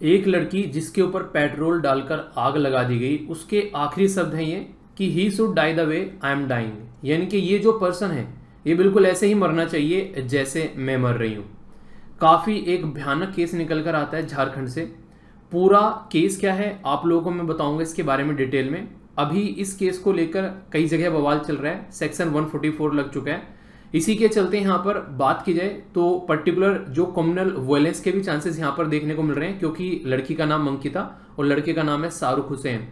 एक लड़की जिसके ऊपर पेट्रोल डालकर आग लगा दी गई, उसके आखिरी शब्द हैं ये कि he should die the way I am dying, यानी कि ये जो पर्सन है ये बिल्कुल ऐसे ही मरना चाहिए जैसे मैं मर रही हूँ। काफ़ी एक भयानक केस निकल कर आता है झारखंड से। पूरा केस क्या है आप लोगों को मैं बताऊंगा इसके बारे में डिटेल में। अभी इस केस को लेकर कई जगह बवाल चल रहा है, सेक्शन 144 लग चुका है। इसी के चलते यहाँ पर बात की जाए तो पर्टिकुलर जो कम्युनल वायलेंस के भी चांसेस यहाँ पर देखने को मिल रहे हैं, क्योंकि लड़की का नाम अंकिता और लड़के का नाम है शाहरुख हुसैन।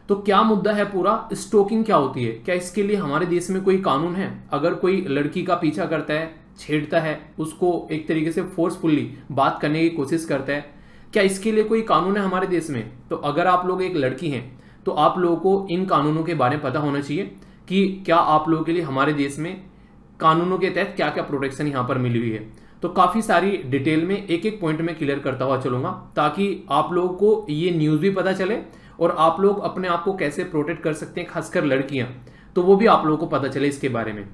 तो क्या मुद्दा है पूरा, स्टोकिंग क्या होती है, क्या इसके लिए हमारे देश में कोई कानून है? अगर कोई लड़की का पीछा करता है, छेड़ता है, उसको एक तरीके से फोर्सफुली बात करने की कोशिश करता है, क्या इसके लिए कोई कानून है हमारे देश में? तो अगर आप लोग एक लड़की हैं तो आप लोगों को इन कानूनों के बारे में पता होना चाहिए कि क्या आप लोगों के लिए हमारे देश में कानूनों के तहत क्या क्या प्रोटेक्शन यहाँ पर मिली हुई है। तो काफ़ी सारी डिटेल में एक एक पॉइंट में क्लियर करता हुआ चलूंगा, ताकि आप लोगों को ये न्यूज़ भी पता चले और आप लोग अपने आप को कैसे प्रोटेक्ट कर सकते हैं, खासकर लड़कियां, तो वो भी आप लोगों को पता चले इसके बारे में।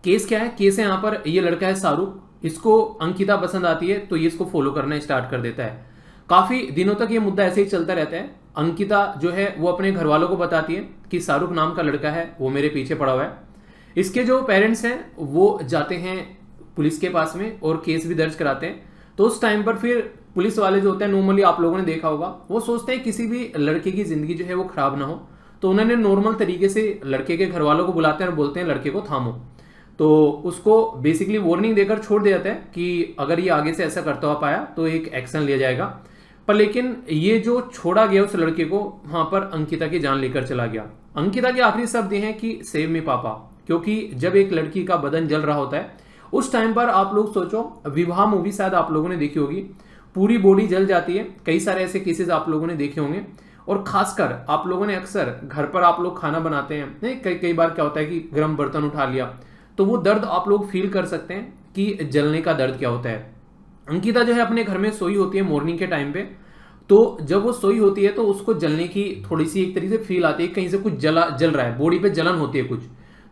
केस क्या है? केस है यहाँ पर, ये लड़का है शाहरुख, इसको अंकिता पसंद आती है तो ये इसको फॉलो करना स्टार्ट कर देता है। काफी दिनों तक ये मुद्दा ऐसे ही चलता रहता है। अंकिता जो है वो अपने घर वालों को बताती है कि शाहरुख नाम का लड़का है वो मेरे पीछे पड़ा हुआ है। इसके जो पेरेंट्स हैं वो जाते हैं पुलिस के पास में और केस भी दर्ज कराते हैं। तो उस टाइम पर फिर पुलिस वाले जो होते हैं, नॉर्मली आप लोगों ने देखा होगा, वो सोचते हैं किसी भी लड़के की जिंदगी जो है वो खराब ना हो, तो उन्होंने नॉर्मल तरीके से लड़के के घर वालों को बुलाते हैं और बोलते हैं लड़के को थामो। तो उसको बेसिकली वार्निंग देकर छोड़ दिया जाता है कि अगर ये आगे से ऐसा करता हुआ पाया तो एक एक्शन लिया जाएगा। पर लेकिन ये जो छोड़ा गया उस लड़के को, वहां पर अंकिता की जान लेकर चला गया। अंकिता के आखिरी शब्द ये हैं कि सेव मी पापा, क्योंकि जब एक लड़की का बदन जल रहा होता है उस टाइम पर आप लोग सोचो, विवाह मूवी शायद आप लोगों ने देखी होगी, पूरी बॉडी जल जाती है। कई सारे ऐसे केसेस आप लोगों ने देखे होंगे, और खासकर आप लोगों ने अक्सर घर पर आप लोग खाना बनाते हैं, नहीं कई बार क्या होता है कि गर्म बर्तन उठा लिया, तो वो दर्द आप लोग फील कर सकते हैं कि जलने का दर्द क्या होता है। अंकिता जो है अपने घर में सोई होती है मॉर्निंग के टाइम पे, तो जब वो सोई होती है तो उसको जलने की थोड़ी सी एक तरीके से फील आती है, कहीं से कुछ जल रहा है, बॉडी पे जलन होती है कुछ।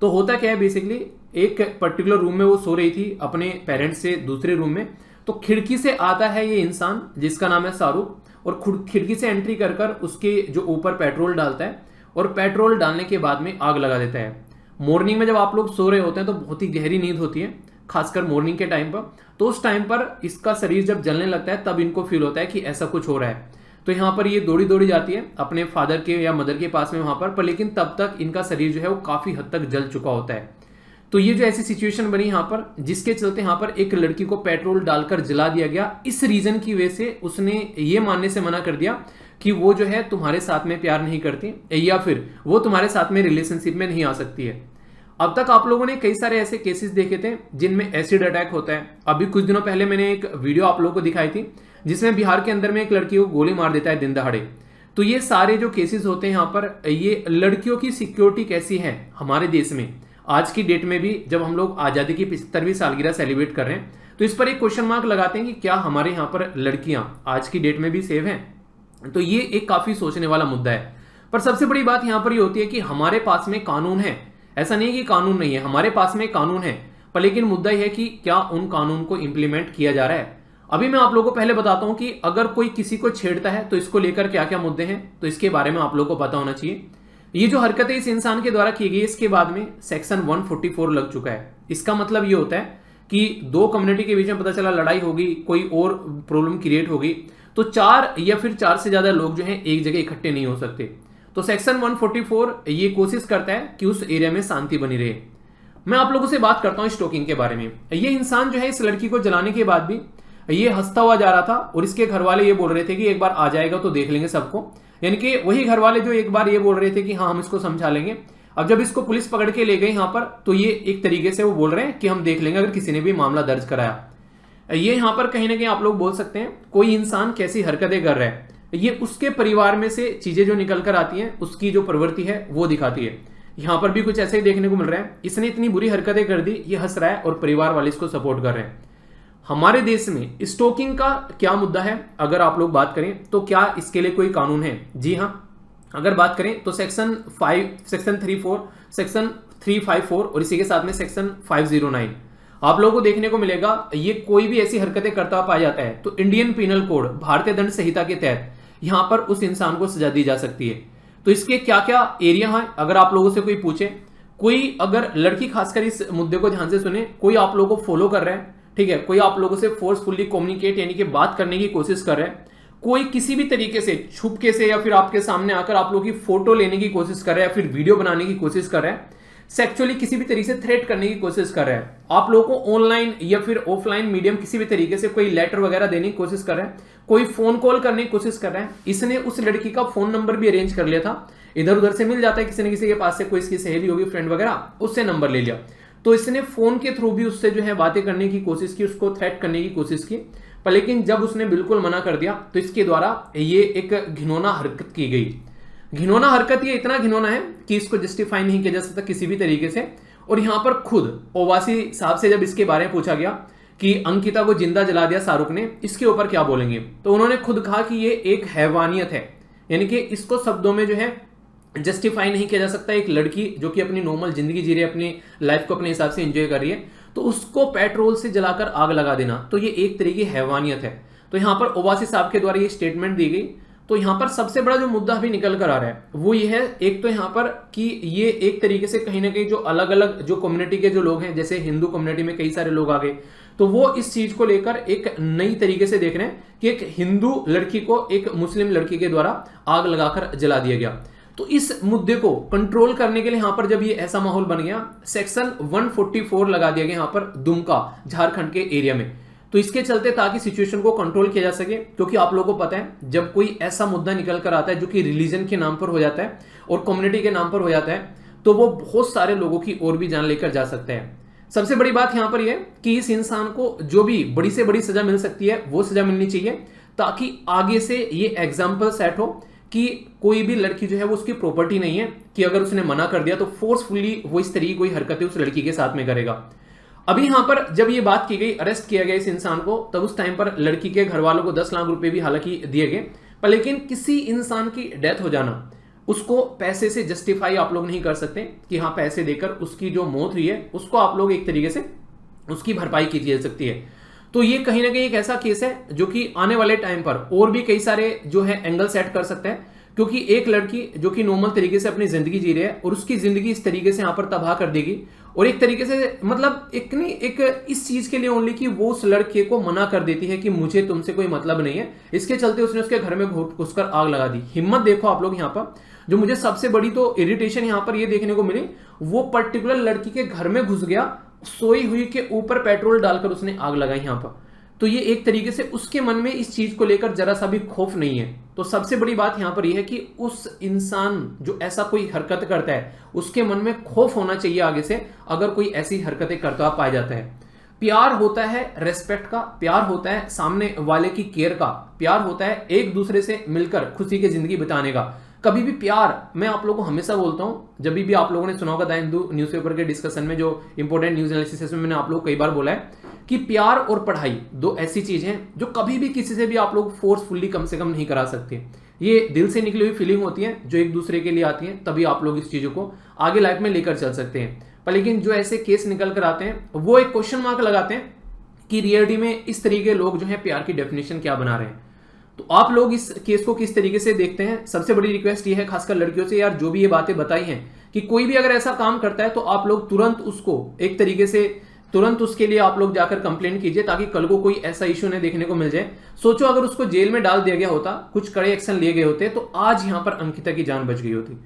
तो होता क्या है, बेसिकली एक पर्टिकुलर रूम में वो सो रही थी अपने पेरेंट्स से दूसरे रूम में, तो खिड़की से आता है ये इंसान जिसका नाम है शाहरुख, और खिड़की से एंट्री कर कर उसके जो ऊपर पेट्रोल डालता है, और पेट्रोल डालने के बाद में आग लगा देता है। मॉर्निंग में जब आप लोग सो रहे होते हैं तो बहुत ही गहरी नींद होती है, खासकर मॉर्निंग के टाइम पर, तो उस टाइम पर इसका शरीर जब जलने लगता है तब इनको फील होता है कि ऐसा कुछ हो रहा है। तो यहाँ पर ये दौड़ी दौड़ी जाती है अपने फादर के या मदर के पास में वहां पर लेकिन तब तक इनका शरीर जो है वो काफी हद तक जल चुका होता है। तो ये जो ऐसी सिचुएशन बनी यहाँ पर, जिसके चलते यहाँ पर एक लड़की को पेट्रोल डालकर जला दिया गया, इस रीजन की वजह से उसने ये मानने से मना कर दिया कि वो जो है तुम्हारे साथ में प्यार नहीं करती, या फिर वो तुम्हारे साथ में रिलेशनशिप में नहीं आ सकती है। अब तक आप लोगों ने कई सारे ऐसे केसेस देखे थे जिनमें एसिड अटैक होता है। अभी कुछ दिनों पहले मैंने एक वीडियो आप लोगों को दिखाई थी जिसमें बिहार के अंदर में एक लड़की को गोली मार देता है दिन दहाड़े। तो ये सारे जो केसेस होते हैं यहाँ पर, ये लड़कियों की सिक्योरिटी कैसी है हमारे देश में आज की डेट में भी, जब हम लोग आजादी की 75वीं सालगिरह सेलिब्रेट कर रहे हैं, तो इस पर एक क्वेश्चन मार्क लगाते हैं कि क्या हमारे यहाँ पर लड़कियां आज की डेट में भी सेफ हैं? तो ये एक काफी सोचने वाला मुद्दा है। पर सबसे बड़ी बात यहाँ पर ये होती है कि हमारे पास में कानून है, ऐसा नहीं है कि कानून नहीं है, हमारे पास में कानून है, पर लेकिन मुद्दा यह है कि क्या उन कानून को इंप्लीमेंट किया जा रहा है। अभी मैं आप लोगों को पहले बताता हूं कि अगर कोई किसी को छेड़ता है तो इसको लेकर क्या क्या मुद्दे हैं, तो इसके बारे में आप लोगों को पता होना चाहिए। ये जो हरकतें इस इंसान के द्वारा की गई, इसके बाद में सेक्शन 144 लग चुका है। इसका मतलब ये होता है कि दो कम्युनिटी के बीच में पता चला लड़ाई होगी, कोई और प्रॉब्लम क्रिएट होगी, तो 4 या फिर 4 से ज्यादा लोग जो हैं एक जगह इकट्ठे नहीं हो सकते। तो सेक्शन 144 ये कोशिश करता है कि उस एरिया में शांति बनी रहे। मैं आप लोगों से बात करता हूं स्टोकिंग के बारे में। ये इंसान जो है इस लड़की को जलाने के बाद भी ये हंसता हुआ जा रहा था, और इसके घर वाले ये बोल रहे थे कि एक बार आ जाएगा तो देख लेंगे सबको, यानी कि वही घर वाले जो एक बार ये बोल रहे थे कि हाँ हम इसको समझा लेंगे। अब जब इसको पुलिस पकड़ के ले गई यहाँ पर, तो ये एक तरीके से वो बोल रहे हैं कि हम देख लेंगे अगर किसी ने भी मामला दर्ज कराया। ये यहाँ पर कहीं ना कहीं आप लोग बोल सकते हैं कोई इंसान कैसी हरकतें कर रहा है, ये उसके परिवार में से चीजें जो निकल कर आती हैं, उसकी जो प्रवृत्ति है वो दिखाती है। यहां पर भी कुछ ऐसे ही देखने को मिल रहा है, इसने इतनी बुरी हरकतें कर दी, ये हंस रहा है और परिवार वाले इसको सपोर्ट कर रहे हैं। हमारे देश में स्टोकिंग का क्या मुद्दा है अगर आप लोग बात करें, तो क्या इसके लिए कोई कानून है? जी हाँ, अगर बात करें तो सेक्शन 5, सेक्शन 34, सेक्शन 354 और इसी के साथ में सेक्शन 509, आप लोगों को देखने को मिलेगा ये कोई भी ऐसी हरकतें करता हुआ पाया जाता है तो इंडियन पीनल कोड, भारतीय दंड संहिता के तहत यहां पर उस इंसान को सजा दी जा सकती है। तो इसके क्या क्या एरिया है, अगर आप लोगों से कोई पूछे, कोई अगर लड़की खासकर इस मुद्दे को ध्यान से सुने, कोई आप लोगों को फॉलो कर रहा है, ठीक है, कोई आप लोगों से फोर्सफुली कम्युनिकेट यानी कि बात करने की कोशिश कर रहा है, कोई किसी भी तरीके से छुपके से या फिर आपके सामने आकर आप लोगों की फोटो लेने की कोशिश कर रहा है या फिर वीडियो बनाने की कोशिश कर रहा है, सेक्सुअली किसी भी तरीके से थ्रेट करने की कोशिश कर रहा है, आप लोगों को ऑनलाइन या फिर ऑफलाइन मीडियम किसी भी तरीके से कोई लेटर वगैरह देने की कोशिश कर रहा है, कोई फोन कॉल करने की कोशिश कर रहा है, इसने उस लड़की का फोन नंबर भी अरेंज कर लिया था, इधर उधर से मिल जाता है किसी न किसी के पास से, कोई इसकी सहेली होगी, फ्रेंड वगैरह, उससे नंबर ले लिया, तो इसने फोन के थ्रू भी उससे जो है बातें करने की कोशिश की, उसको थ्रेट करने की कोशिश की, पर लेकिन जब उसने बिल्कुल मना कर दिया तो इसके द्वारा ये एक घिनौना हरकत की गई। घिनौना हरकत ये इतना घिनौना है कि इसको जस्टिफाई नहीं किया जा सकता किसी भी तरीके से। और यहां पर खुद ओवासी साहब से जब इसके बारे में पूछा गया कि अंकिता को जिंदा जला दिया शाहरुख ने, इसके ऊपर क्या बोलेंगे, तो उन्होंने खुद कहा कि ये एक हैवानियत है, यानी कि इसको शब्दों में जो है जस्टिफाई नहीं किया जा सकता। एक लड़की जो कि अपनी नॉर्मल जिंदगी जी रही है, अपनी लाइफ को अपने हिसाब से एंजॉय कर रही है, तो उसको पेट्रोल से जलाकर आग लगा देना, तो ये एक तरीके की हैवानियत है। तो यहां पर ओवासी साहब के द्वारा ये स्टेटमेंट दी गई। तो यहां पर सबसे बड़ा जो मुद्दा अभी निकल कर आ रहा है वो ये है, एक तो यहां पर कि ये एक तरीके से कहीं ना कहीं जो अलग अलग जो कम्युनिटी के जो लोग हैं, जैसे हिंदू कम्युनिटी में कई सारे लोग आ गए, तो वो इस चीज को लेकर एक नई तरीके से देख रहे हैं कि एक हिंदू लड़की को एक मुस्लिम लड़की के द्वारा आग लगाकर जला दिया गया। तो इस मुद्दे को कंट्रोल करने के लिए यहां पर जब ये ऐसा माहौल बन गया, सेक्शन 144 लगा दिया गया यहां पर दुमका झारखंड के एरिया में। तो इसके चलते ताकि सिचुएशन को कंट्रोल किया जा सके, क्योंकि आप लोगों को पता है जब कोई ऐसा मुद्दा निकल कर आता है जो कि रिलीजन के नाम पर हो जाता है और कम्युनिटी के नाम पर हो जाता है, तो वो बहुत सारे लोगों की और भी जान लेकर जा सकता है। सबसे बड़ी बात यहां पर यह कि इस इंसान को जो भी बड़ी से बड़ी सजा मिल सकती है वो सजा मिलनी चाहिए, ताकि आगे से ये एग्जाम्पल सेट हो कि कोई भी लड़की जो है वो उसकी प्रॉपर्टी नहीं है, कि अगर उसने मना कर दिया तो फोर्सफुली वो इस तरीके कोई हरकतें उस लड़की के साथ में करेगा। अभी यहां पर जब ये बात की गई, अरेस्ट किया गया इस इंसान को, तब उस टाइम पर लड़की के घर वालों को 10 लाख रुपए भी हालांकि दिए गए, पर लेकिन किसी इंसान की डेथ हो जाना उसको पैसे से जस्टिफाई आप लोग नहीं कर सकते कि हाँ पैसे देकर उसकी जो मौत हुई है उसको आप लोग एक तरीके से उसकी भरपाई की जा सकती है। तो ये कहीं ना कहीं एक ऐसा केस है जो कि आने वाले टाइम पर और भी कई सारे जो है एंगल सेट कर सकते हैं, क्योंकि एक लड़की जो कि नॉर्मल तरीके से अपनी जिंदगी जी रही है और उसकी जिंदगी इस तरीके से यहां पर तबाह कर देगी, और एक तरीके से मतलब एक इस चीज के लिए ओनली कि वो उस लड़के को मना कर देती है कि मुझे तुमसे कोई मतलब नहीं है, इसके चलते उसने उसके घर में घुसकर आग लगा दी। हिम्मत देखो आप लोग। यहां पर जो मुझे सबसे बड़ी तो इरिटेशन यहां पर ये देखने को मिली, वो पर्टिकुलर लड़की के घर में घुस गया, सोई हुई के ऊपर पेट्रोल डालकर उसने आग लगाई यहां पर। तो ये एक तरीके से उसके मन में इस चीज को लेकर जरा सा भी खौफ नहीं है। तो सबसे बड़ी बात यहां पर यह है कि उस इंसान जो ऐसा कोई हरकत करता है उसके मन में खौफ होना चाहिए आगे से, अगर कोई ऐसी हरकतें करता हुआ पाया जाता है। प्यार होता है रेस्पेक्ट का, प्यार होता है सामने वाले की केयर का, प्यार होता है एक दूसरे से मिलकर खुशी की जिंदगी बिताने का। कभी भी प्यार, मैं आप लोगों को हमेशा बोलता हूं, जब भी आप लोगों ने सुना होगा द हिंदू न्यूज़पेपर के डिस्कशन में जो इंपॉर्टेंट न्यूज एनालिसिस में मैंने आप लोगों को कई बार बोला है कि प्यार और पढ़ाई दो ऐसी चीज हैं जो कभी भी किसी से भी आप लोग फोर्सफुली कम से कम नहीं करा सकते। ये दिल से निकली हुई फीलिंग होती है जो एक दूसरे के लिए आती है, तभी आप लोग इस चीजों को आगे लाइफ में लेकर चल सकते हैं। पर लेकिन जो ऐसे केस निकल कर आते हैं वो एक क्वेश्चन मार्क लगाते हैं कि रियलिटी में इस तरीके के लोग जो है प्यार की डेफिनेशन क्या बना रहे हैं। तो आप लोग इस केस को किस तरीके से देखते हैं? सबसे बड़ी रिक्वेस्ट ये है खासकर लड़कियों से, यार जो भी ये बातें बताई हैं कि कोई भी अगर ऐसा काम करता है तो आप लोग तुरंत उसको एक तरीके से तुरंत उसके लिए आप लोग जाकर कंप्लेंट कीजिए, ताकि कल को कोई ऐसा इश्यू नहीं देखने को मिल जाए। सोचो अगर उसको जेल में डाल दिया गया होता, कुछ कड़े एक्शन लिए गए होते, तो आज यहां पर अंकिता की जान बच गई होती।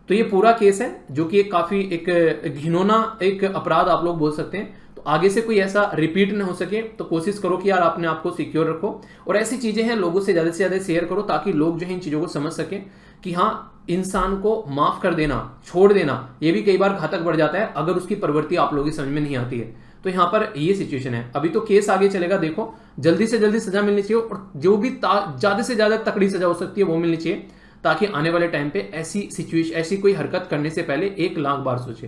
तो ये पूरा केस है जो कि काफी एक घिनौना एक अपराध आप लोग बोल सकते हैं। तो आगे से कोई ऐसा रिपीट न हो सके तो कोशिश करो कि यार अपने आप को सिक्योर रखो, और ऐसी चीजें हैं लोगों से ज्यादा शेयर करो, ताकि लोग जो है इन चीजों को समझ सके कि हाँ इंसान को माफ कर देना, छोड़ देना, ये भी कई बार घातक बढ़ जाता है अगर उसकी प्रवृत्ति आप लोगों की समझ में नहीं आती है। तो यहां पर ये सिचुएशन है। अभी तो केस आगे चलेगा, देखो जल्दी से जल्दी सजा मिलनी चाहिए, और जो भी ज्यादा से ज्यादा तकड़ी सजा हो सकती है वो मिलनी चाहिए, ताकि आने वाले टाइम पे ऐसी सिचुएशन, ऐसी कोई हरकत करने से पहले 1 लाख बार सोचे।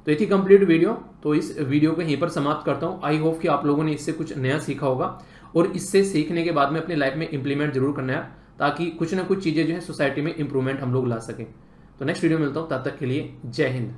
तो ये थी कंप्लीट वीडियो। तो इस वीडियो को यहीं पर समाप्त करता हूं। आई होप कि आप लोगों ने इससे कुछ नया सीखा होगा, और इससे सीखने के बाद में अपनी लाइफ में इंप्लीमेंट जरूर करना है, ताकि कुछ ना कुछ चीजें जो है सोसाइटी में इंप्रूवमेंट हम लोग ला सकें। तो नेक्स्ट वीडियो मिलता हूं, तब तक के लिए जय हिंद।